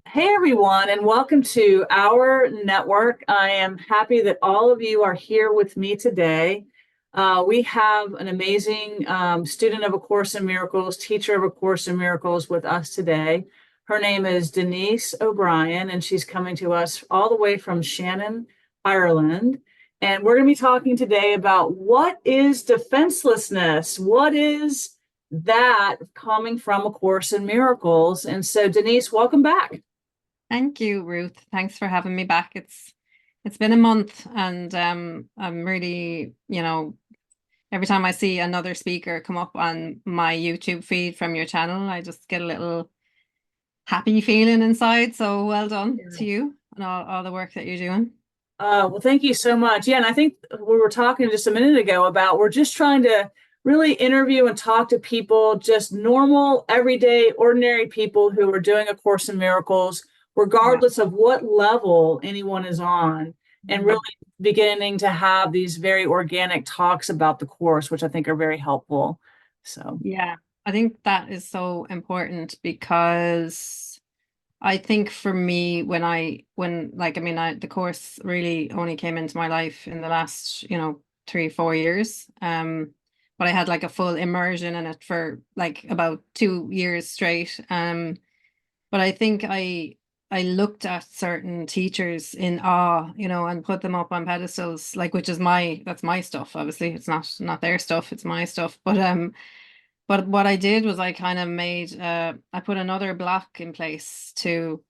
Hey everyone, and welcome to our network. I am happy that all of you are here with me today. We have an amazing student of A Course in Miracles, teacher of A Course in Miracles with us today. Her name is Denise O'Brien, and she's coming to us all the way from Shannon, Ireland. And we're going to be talking today about what is defenselessness? What is that coming from A Course in Miracles? And so, Denise, welcome back. Thank you, Ruth. Thanks for having me back. It's been a month and I'm really, every time I see another speaker come up on my YouTube feed from your channel, I just get a little happy feeling inside. So well done to you and all the work that you're doing. Well, thank you so much. Yeah, and I think we were talking just a minute ago about we're just trying to really interview and talk to people, just normal, everyday, ordinary people who are doing A Course in Miracles, Yeah. regardless of what level anyone is on, and really Mhm. beginning to have these very organic talks about the course, which I think are very helpful. So, Yeah. I think that is so important because I think for me, the course really only came into my life in the last, 3, 4 years. But I had like a full immersion in it for like about 2 years straight. But I think I looked at certain teachers in awe, and put them up on pedestals, like which is that's my stuff. Obviously, it's not their stuff, it's my stuff. But what I did was I kind of I put another block in place to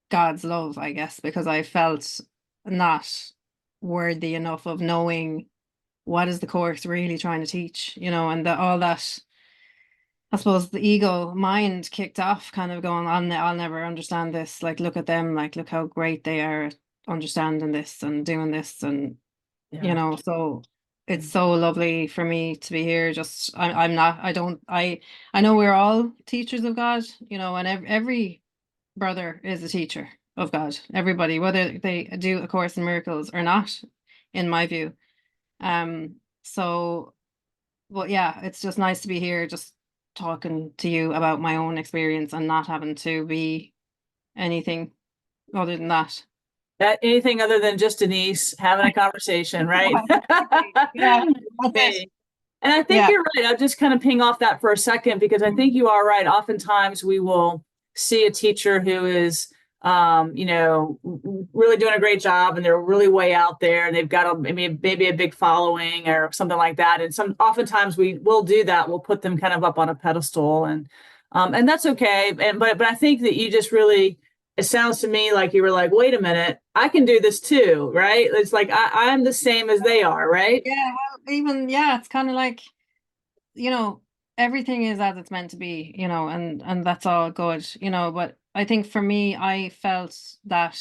God's love, I guess, because I felt not worthy enough of knowing what is the course really trying to teach, and all that, I suppose the ego mind kicked off, kind of going, I'll never understand this. Like, look at them, like, look how great they are at understanding this and doing this. And, yeah. so it's so lovely for me to be here. I'm not, I know we're all teachers of God, and every brother is a teacher of God. Everybody, whether they do A Course in Miracles or not, in my view. So, but yeah, it's just nice to be here, just talking to you about my own experience and not having to be anything other than that. That anything other than just Denise having a conversation, right? Yeah, exactly. Yeah, that's it. Me. And I think Yeah. you're right. I'll just kind of ping off that for a second because I think you are right. Oftentimes we will see a teacher who is, really doing a great job and they're really way out there and they've got maybe a big following or something like that. And oftentimes we will do that. We'll put them kind of up on a pedestal and that's okay. But I think that you just really, it sounds to me like you were like, wait a minute, I can do this too, right? It's like I'm the same as they are, right? Yeah, well, even yeah, it's kind of like, you know, everything is as it's meant to be, and that's all good, but I think for me, I felt that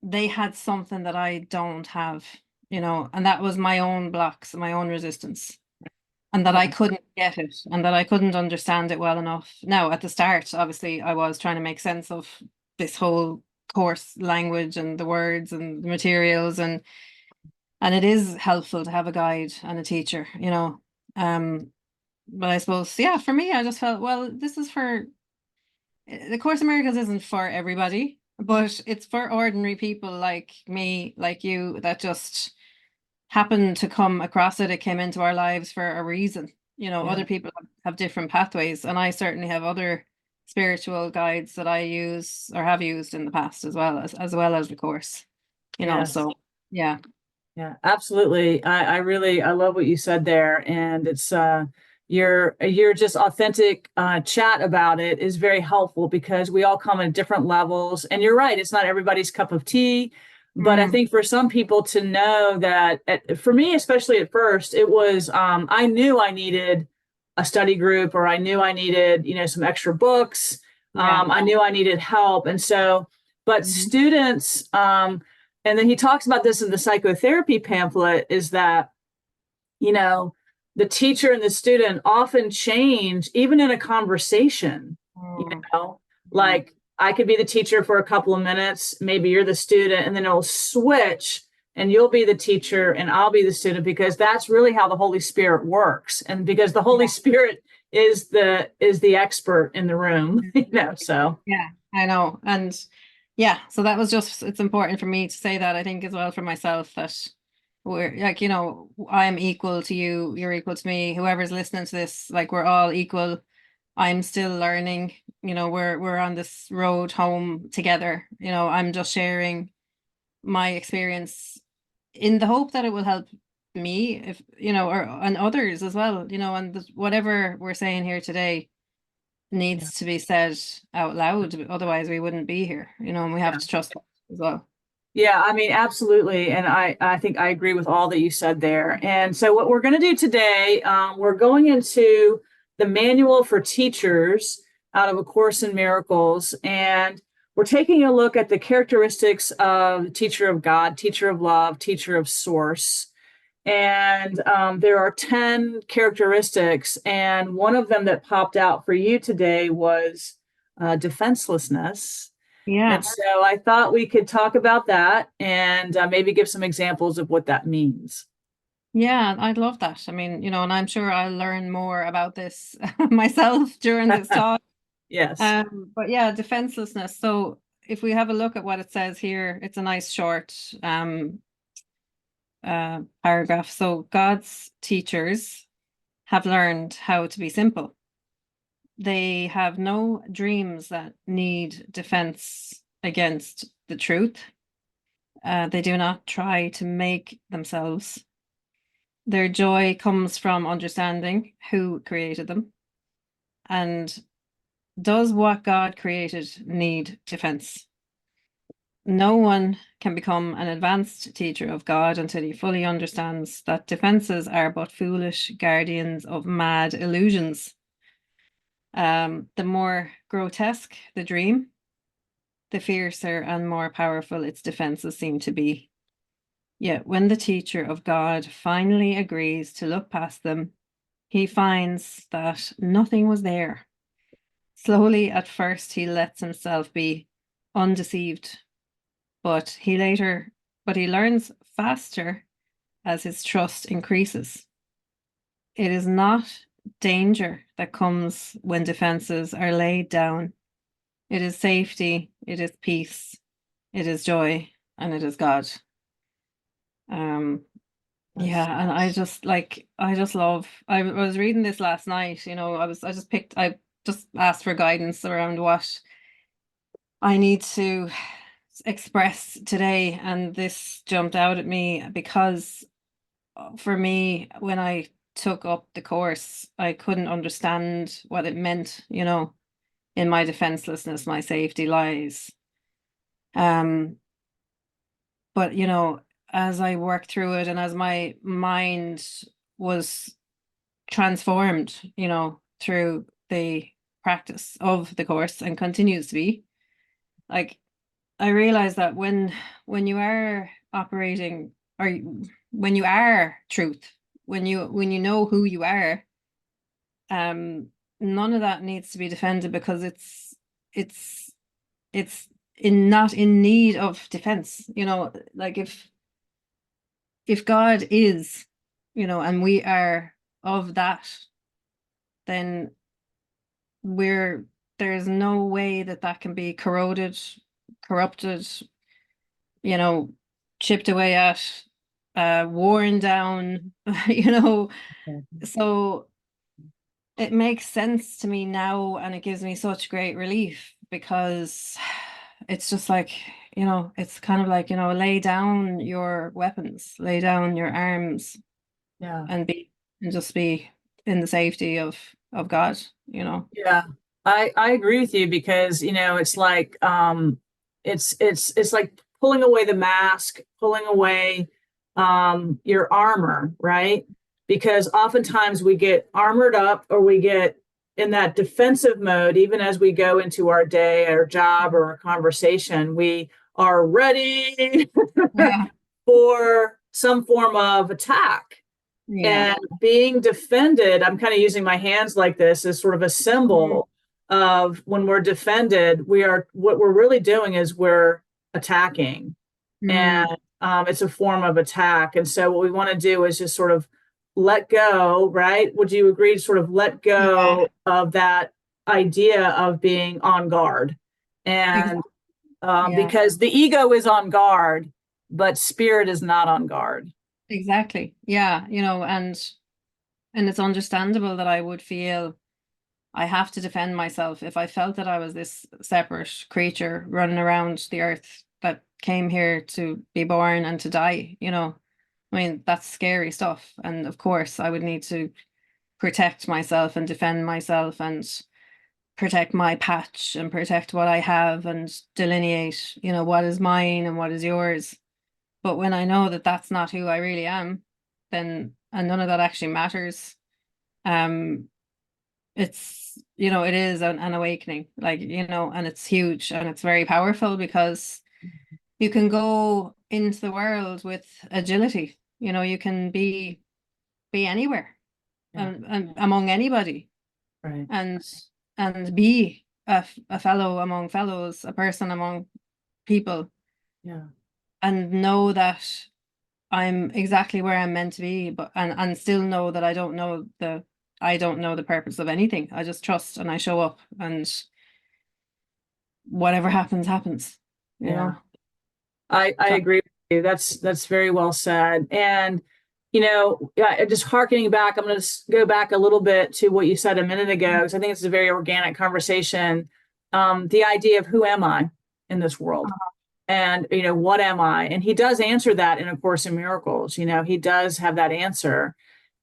they had something that I don't have, and that was my own blocks, my own resistance, and that I Yeah. couldn't get it, and that I couldn't understand it well enough. Now, at the start, obviously, I was trying to make sense of this whole course language and the words and the materials, and it is helpful to have a guide and a teacher, Um, but I suppose, yeah, for me, I just felt, well, this is for the Course in Miracles isn't for everybody, but it's for ordinary people like me, like you, that just happened to come across it. It came into our lives for a reason. Yeah. Other people have different pathways, and I certainly have other spiritual guides that I use or have used in the past as well as the course. Yes. So yeah. Yeah, absolutely. I really I love what you said there, and it's your just authentic chat about it is very helpful because we all come at different levels, and you're right. It's not everybody's cup of tea, but I Mm, think for some people to know that, for me especially at first, it was I knew I needed a study group, or I knew I needed some extra books. yeah. I knew I needed help, and so but Mhm. students. And then he talks about this in the psychotherapy pamphlet is that, you know, the teacher and the student often change even in a conversation, you Mm, know, mm, like I could be the teacher for a couple of minutes, maybe you're the student, and then it'll switch and you'll be the teacher and I'll be the student because that's really how the Holy Spirit works. And because the Holy yeah. Spirit is the expert in the room, so Yeah, I know. And yeah, so that was just, it's important for me to say that, I think, as well, for myself, that we're like, I'm equal to you, you're equal to me, whoever's listening to this, like, we're all equal. I'm still learning, we're on this road home together. I'm just sharing my experience in the hope that it will help me, if or and others as well, and whatever we're saying here today needs to be said out loud, otherwise we wouldn't be here, and we have to trust that as well. Yeah, I mean, absolutely. And I think I agree with all that you said there. And so, what we're going to do today, we're going into the manual for teachers out of A Course in Miracles. And we're taking a look at the characteristics of teacher of God, teacher of love, teacher of source. And there are 10 characteristics. And one of them that popped out for you today was defenselessness. Yeah. And so I thought we could talk about that and maybe give some examples of what that means. Yeah, I'd love that. I mean, and I'm sure I'll learn more about this myself during this talk. Yes. But yeah, defenselessness. So if we have a look at what it says here, it's a nice short paragraph. So God's teachers have learned how to be simple. They have no dreams that need defense against the truth. They do not try to make themselves. Their joy comes from understanding who created them. And does what God created need defense? No one can become an advanced teacher of God until he fully understands that defenses are but foolish guardians of mad illusions. The more grotesque the dream, the fiercer and more powerful its defenses seem to be. Yet when the teacher of God finally agrees to look past them, he finds that nothing was there. Slowly at first he lets himself be undeceived, but he learns faster as his trust increases. It is not danger that comes when defenses are laid down. It is safety, it is peace, it is joy, and it is God. Yeah, and I just love, I was reading this last night, I just asked for guidance around what I need to express today, and this jumped out at me because for me, when I took up the course, I couldn't understand what it meant, in my defenselessness, my safety lies. But as I worked through it and as my mind was transformed, through the practice of the course and continues to be, like, I realized that when you are operating, or when you are truth, when you know who you are, none of that needs to be defended, because it's not in need of defense. Like, if God is, and we are of that, then there's no way that can be corroded, corrupted, chipped away at, worn down, so it makes sense to me now, and it gives me such great relief, because it's just like, it's kind of like, lay down your weapons, lay down your arms, Yeah. and just be in the safety of God, Yeah. I agree with you because, it's like it's like pulling away the mask, pulling away your armor, right? Because oftentimes we get armored up, or we get in that defensive mode, even as we go into our day, our job, or our conversation, we are ready Yeah. for some form of attack. Yeah. And being defended, I'm kind of using my hands like this as sort of a symbol of when we're defended, what we're really doing is we're attacking. And it's a form of attack. And so what we want to do is just sort of let go, right? Would you agree to sort of let go of that idea of being on guard And Exactly. Yeah, because the ego is on guard, but spirit is not on guard. exactly. Yeah, and it's understandable that I would feel I have to defend myself if I felt that I was this separate creature running around the earth that came here to be born and to die. I mean, that's scary stuff. And of course, I would need to protect myself and defend myself and protect my patch and protect what I have and delineate, what is mine and what is yours. But when I know that that's not who I really am, then and none of that actually matters. Um, it is an awakening, and it's huge and it's very powerful because you can go into the world with agility. You can be anywhere Yeah. and among anybody Right. and be a fellow among fellows, a person among people, Yeah. and know that I'm exactly where I'm meant to be, but and still know that I don't know the purpose of anything. I just trust and I show up and whatever happens, happens, you Yeah. know. I So, agree with you. That's very well said. And yeah, just harkening back, I'm going to go back a little bit to what you said a minute ago, because I think it's a very organic conversation. The idea of who am I in this world, and what am I? And he does answer that in A Course in Miracles. He does have that answer,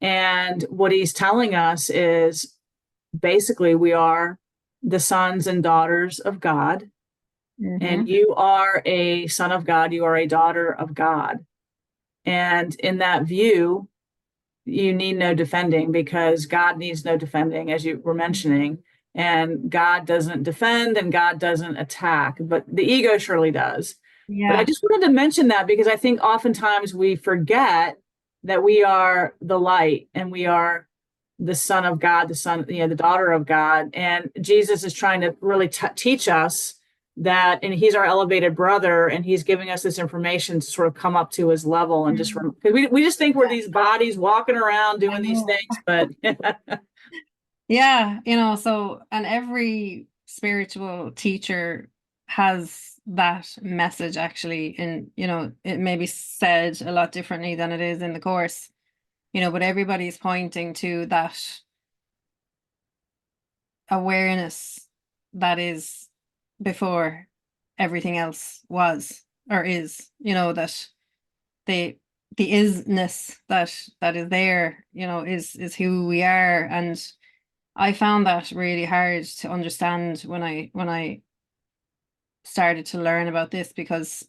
and what he's telling us is basically we are the sons and daughters of God, and mhm. you are a son of God, you are a daughter of God. And in that view, you need no defending because God needs no defending, as you were mentioning. And God doesn't defend and God doesn't attack, but the ego surely does. But I Yeah, just wanted to mention that because I think oftentimes we forget that we are the light and we are the son of God, the daughter of God. And Jesus is trying to really teach us that, and he's our elevated brother, and he's giving us this information to sort of come up to his level and just mhm. because we just think we're Yeah, these bodies walking around I doing these know. things, but Yeah, so and every spiritual teacher has that message actually, and it may be said a lot differently than it is in the course, but everybody's pointing to that awareness that is before everything else was or is, that the the isness that is there, is who we are. And I found that really hard to understand when I started to learn about this, because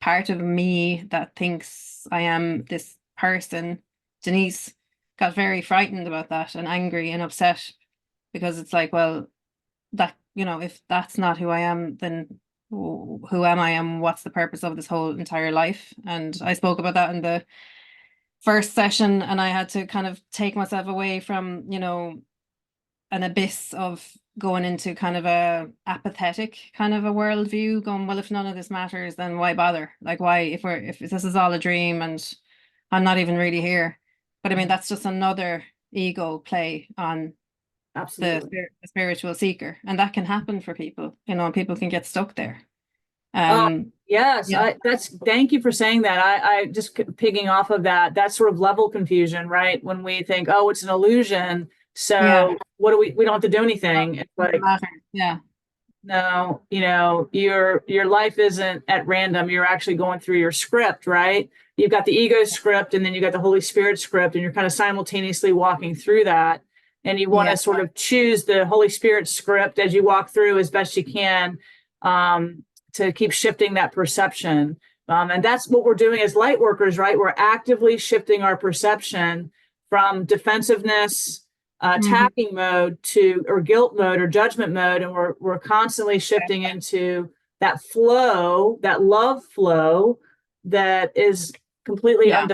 part of me that thinks I am this person, Denise, got very frightened about that and angry and upset, because it's like, well, that, if that's not who I am, then who am I and what's the purpose of this whole entire life? And I spoke about that in the first session, and I had to kind of take myself away from, an abyss of going into kind of a apathetic kind of a worldview, going, well, if none of this matters, then why bother? Like, why, if this is all a dream and I'm not even really here? But I mean, that's just another ego play on absolutely. the spiritual seeker, and that can happen for people, and people can get stuck there. Oh, Um, yes. yeah, Thank you for saying that. I just picking off of that, that's sort of level confusion, right? When we think, oh, it's an illusion. yeah, So what do we don't have to do anything. It's doesn't like, matter. Yeah, no, your life isn't at random. You're actually going through your script, right? You've got the ego script and then you got the Holy Spirit script, and you're kind of simultaneously walking through that. And you want yeah, to sort of choose the Holy Spirit script as you walk through as best you can, to keep shifting that perception. And that's what we're doing as light workers, right? We're actively shifting our perception from defensiveness, mhm, attacking mode to or guilt mode or judgment mode, and we're constantly shifting into that flow, that love flow that is yeah,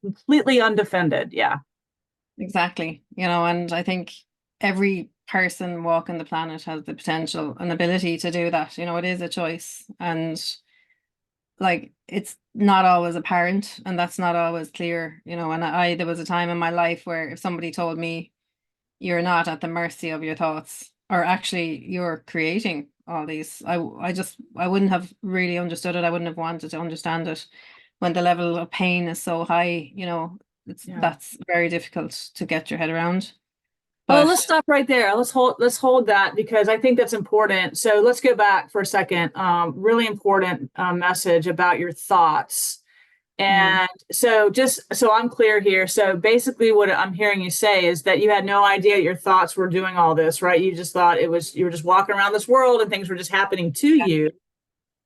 completely undefended. Yeah, exactly. And I think every person walking the planet has the potential and ability to do that. It is a choice, and like it's not always apparent, and that's not always clear. And there was a time in my life where if somebody told me you're not at the mercy of your thoughts, or actually you're creating all these. I wouldn't have really understood it. I wouldn't have wanted to understand it when the level of pain is so high, that's very difficult to get your head around. Oh, But let's stop right there. Let's hold that, because I think that's important. So let's go back for a second. Really important message about your thoughts. And so just so I'm clear here, so basically what I'm hearing you say is that you had no idea your thoughts were doing all this, right? You just thought you were just walking around this world and things were just happening to you.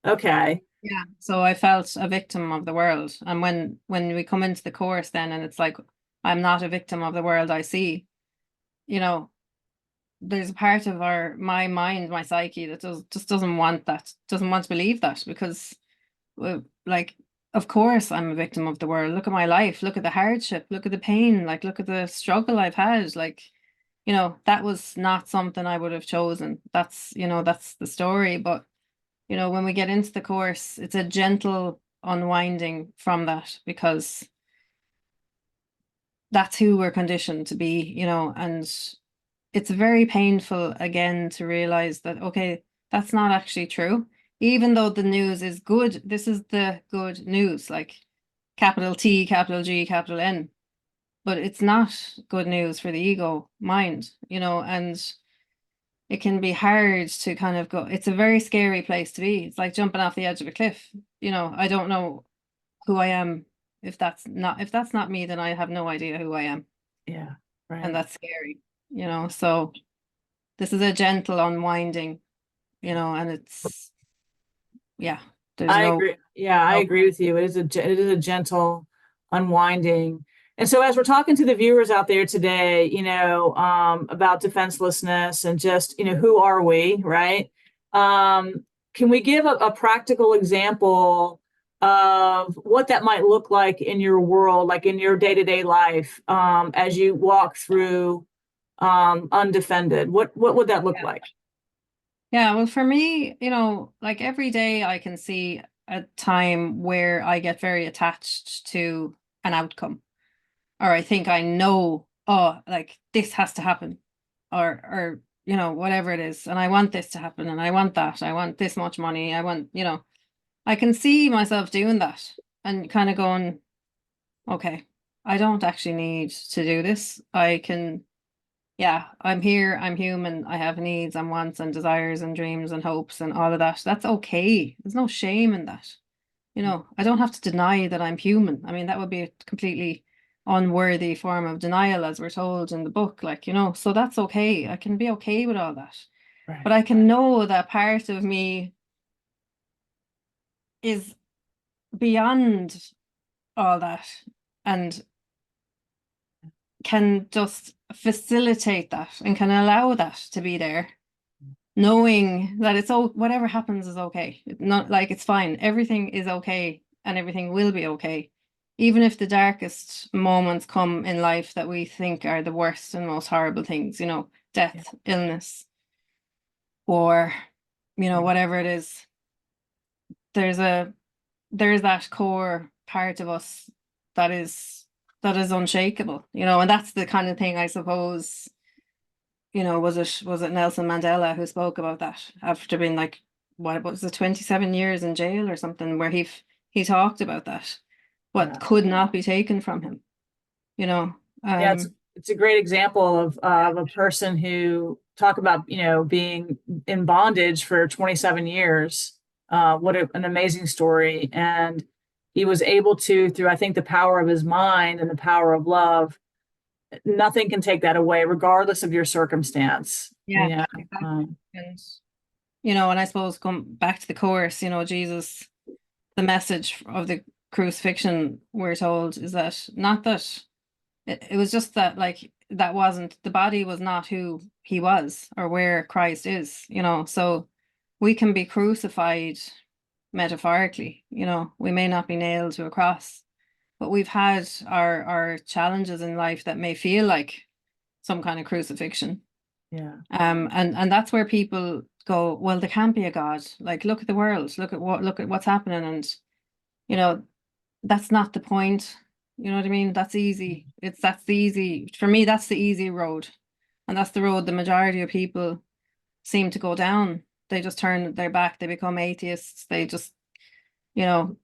Okay. yeah, so I felt a victim of the world. And when we come into the course then, and it's like, I'm not a victim of the world I see, you know, there's a part of my mind, my psyche that just doesn't want that, doesn't want to believe that, because like, of course I'm a victim of the world. Look at my life, look at the hardship, look at the pain, like look at the struggle I've had. Like, that was not something I would have chosen. That's the story. But when we get into the course, it's a gentle unwinding from that, because that's who we're conditioned to be, and it's very painful again to realize that, okay, that's not actually true. Even though the news is good, this is the good news, like capital T, capital G, capital N. But it's not good news for the ego mind, and it can be hard to kind of go, it's a very scary place to be. It's like jumping off the edge of a cliff. I don't know who I am. If that's not me, then I have no idea who I am. Yeah. And Right. that's scary, so this is a gentle unwinding, and it's, yeah, there's I no, agree. Yeah, I no, agree with you. It is a gentle unwinding. And so as we're talking to the viewers out there today, about defenselessness and just, who are we, right? Can we give a practical example of what that might look like in your world, like in your day-to-day life, as you walk through undefended? What would that look yeah. like? Yeah, well, for me, like every day I can see a time where I get very attached to an outcome, or I think I know, oh, like this has to happen, or whatever it is, and I want this to happen, and I want that, I want this much money, I want, I can see myself doing that and kind of going, okay, I don't actually need to do this. I can, yeah, I'm here, I'm human, I have needs and wants and desires and dreams and hopes and all of that. That's okay. There's no shame in that. I don't have to deny that I'm human. I mean, that would be a completely unworthy form of denial, as we're told in the book, like, so that's okay. I can be okay with all that. Right. But I can know that part of me is beyond all that and can just facilitate that and can allow that to be there, knowing that it's whatever happens is okay. Not like it's fine. Everything is okay and everything will be okay. Even if the darkest moments come in life that we think are the worst and most horrible things, death, illness, war, whatever it is, there's that core part of us that is unshakable, and that's the kind of thing, I suppose, was it Nelson Mandela who spoke about that after being like, what was it, 27 years in jail or something, where he talked about that, what could not be taken from him, you know. Yeah, it's a great example of a person who talk about, being in bondage for 27 years. What an amazing story. And he was able to, through, I think, the power of his mind and the power of love, nothing can take that away, regardless of your circumstance. Yeah, exactly. And and I suppose come back to the course, Jesus, the message of the crucifixion, we're told, is that not that it was just that, like, that wasn't, the body was not who he was or where Christ is, so we can be crucified metaphorically, we may not be nailed to a cross, but we've had our challenges in life that may feel like some kind of crucifixion. Yeah. And that's where people go, well, there can't be a God. Like, look at the world, look at what's happening. And, that's not the point. You know what I mean? That's easy. For me, that's the easy road. And that's the road the majority of people seem to go down. turn their back, they become atheists, they just, you know,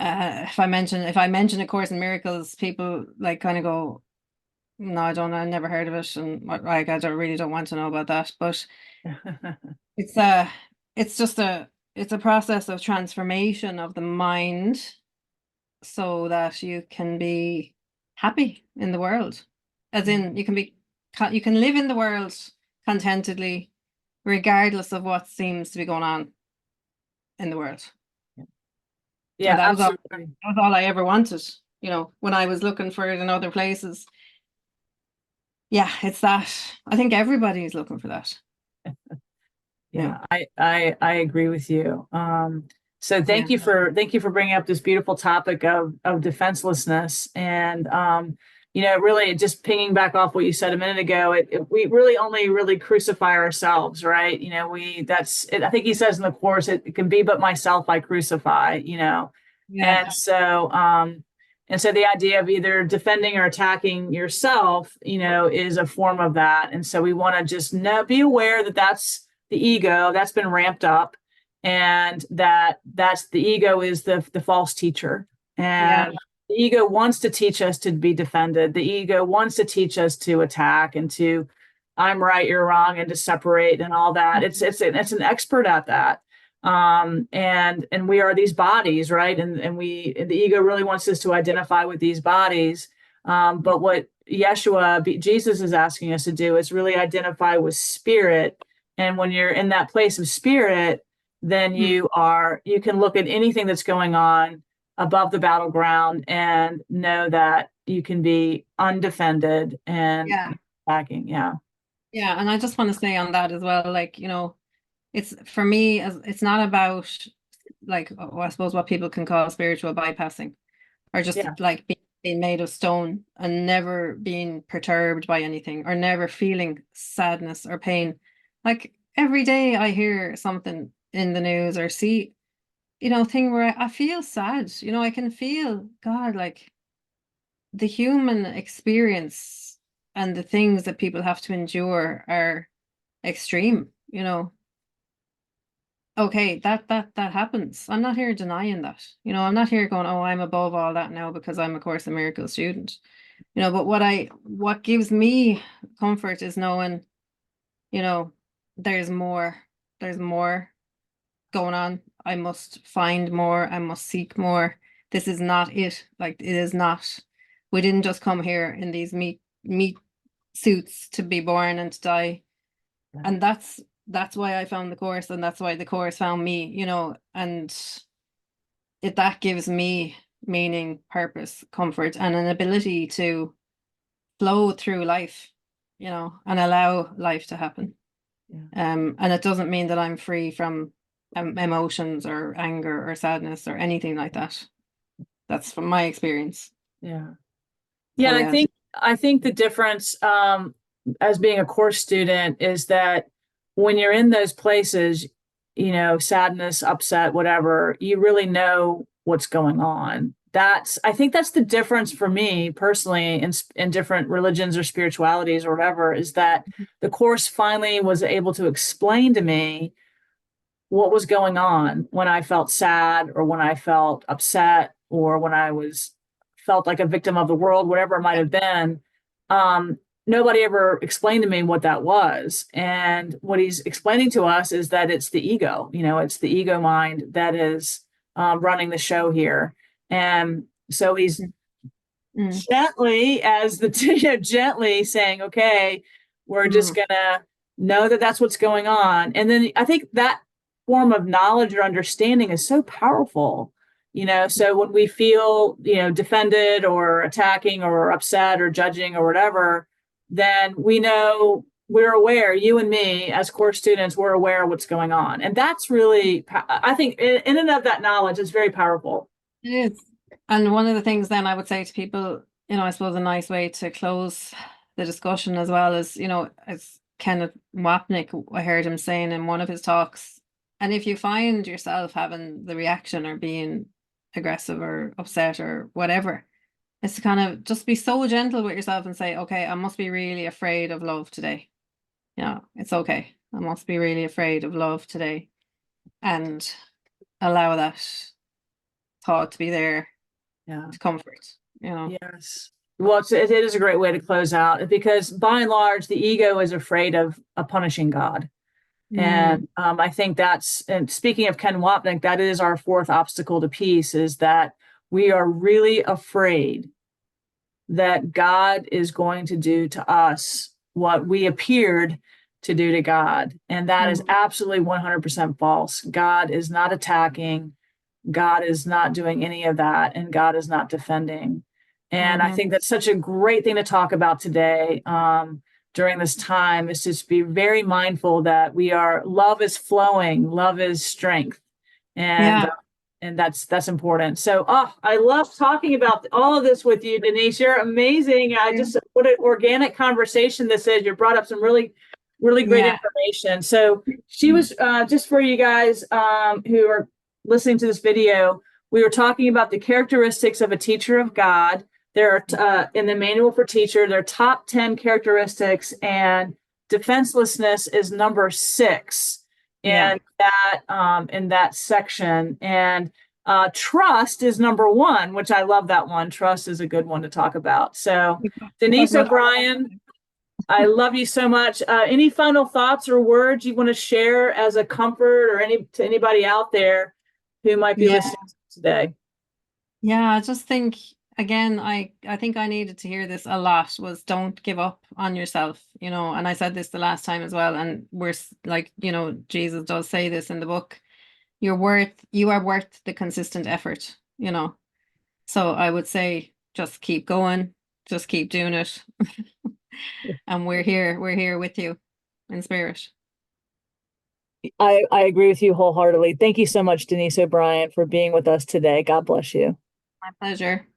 if I mention A Course in Miracles, people like kind of go, no, I never heard of it, and like I really don't want to know about that. But it's just it's a process of transformation of the mind so that you can be happy in the world, as in you can live in the world contentedly regardless of what seems to be going on in the world. Yeah, And absolutely. that was all I ever wanted, you know, when I was looking for it in other places. Yeah, it's that. I think everybody's looking for that. Yeah, I agree with you. So Yeah. thank you for bringing up this beautiful topic of defenselessness, and really just pinging back off what you said a minute ago. We really only really crucify ourselves, right? I think he says in the course, it can be but myself I crucify. Yeah. And so the idea of either defending or attacking yourself, is a form of that. And so we want to just be aware that that's the ego that's been ramped up, and that's the ego is the false teacher. Yeah. And the ego wants to teach us to be defended. The ego wants to teach us to attack and to I'm right, you're wrong, and to separate and all that. It's an expert at that. And we are these bodies, right? And the ego really wants us to identify with these bodies. But what Jesus is asking us to do is really identify with spirit. And when you're in that place of spirit, then you can look at anything that's going on above the battleground and know that you can be undefended and attacking. Yeah. Yeah. And I just want to say on that as well, like, it's for me, it's not about like, I suppose what people can call spiritual bypassing, or just like being made of stone and never being perturbed by anything or never feeling sadness or pain. Like every day I hear something in the news or see, thing where I feel sad, I can feel God, like the human experience and the things that people have to endure are extreme, Okay, that happens. I'm not here denying that. I'm not here going, oh, I'm above all that now because I'm a Course in Miracles student. But what gives me comfort is knowing, there's more. There's more going on. I must find more. I must seek more. This is not it. Like it is not. We didn't just come here in these meat suits to be born and to die. And that's why I found the Course, and that's why the Course found me, and that gives me meaning, purpose, comfort, and an ability to flow through life, and allow life to happen. And it doesn't mean that I'm free from emotions or anger or sadness or anything like that. That's from my experience. Yeah. So, Yeah. And I think the difference as being a course student is that when you're in those places, sadness, upset, whatever, you really know what's going on. I think that's the difference for me personally in different religions or spiritualities or whatever, is that the course finally was able to explain to me what was going on when I felt sad or when I felt upset or when I felt like a victim of the world, whatever it might have been. Nobody ever explained to me what that was. And what he's explaining to us is that it's the ego, it's the ego mind that is running the show here. And so he's gently gently saying, okay, we're just going to know that that's what's going on. And then I think that form of knowledge or understanding is so powerful. So when we feel, defended or attacking or upset or judging or whatever, then we know we're aware, you and me as course students, we're aware of what's going on. And that's really, I think in and of that knowledge is very powerful. It is. And one of the things then I would say to people, I suppose a nice way to close the discussion as well is, as Kenneth Wapnick, I heard him saying in one of his talks, and if you find yourself having the reaction or being aggressive or upset or whatever, it's to kind of just be so gentle with yourself and say, okay, I must be really afraid of love today. It's okay. I must be really afraid of love today, and allow that thought to be there Yeah. to comfort, Yes. Well, it is a great way to close out, because by and large, the ego is afraid of punishing God. Mm, And I think and speaking of Ken Wapnick, that is our fourth obstacle to peace, is that we are really afraid that God is going to do to us what we appeared to do to God. And that is mm, absolutely 100% false. God is not attacking. God is not doing any of that, and God is not defending. And I mhm. think that's such a great thing to talk about today, during this time, is just be very mindful that love is flowing, love is strength. And Yeah, that's important. So, I love talking about all of this with you, Denise. You're amazing. What an organic conversation this is. You brought up some really, really great yeah, information. So she was, just for you guys who are listening to this video, we were talking about the characteristics of a teacher of God. There are in the manual for teacher, there are top 10 characteristics, and defenselessness is number 6 yeah. in that section. And trust is number 1, which I love that one. Trust is a good one to talk about. So, We talk Denise about O'Brien, I love you so much. Any final thoughts or words you want to share as a comfort, or to anybody out there who might be yeah, listening today? yeah. I just think, again, I think I needed to hear this a lot, was don't give up on yourself, and I said this the last time as well, and like, Jesus does say this in the book. You are worth the consistent effort. So I would say just keep going, just keep doing it. And we're here with you in spirit. I agree with you wholeheartedly. Thank you so much, Denise O'Brien, for being with us today. God bless you. My pleasure.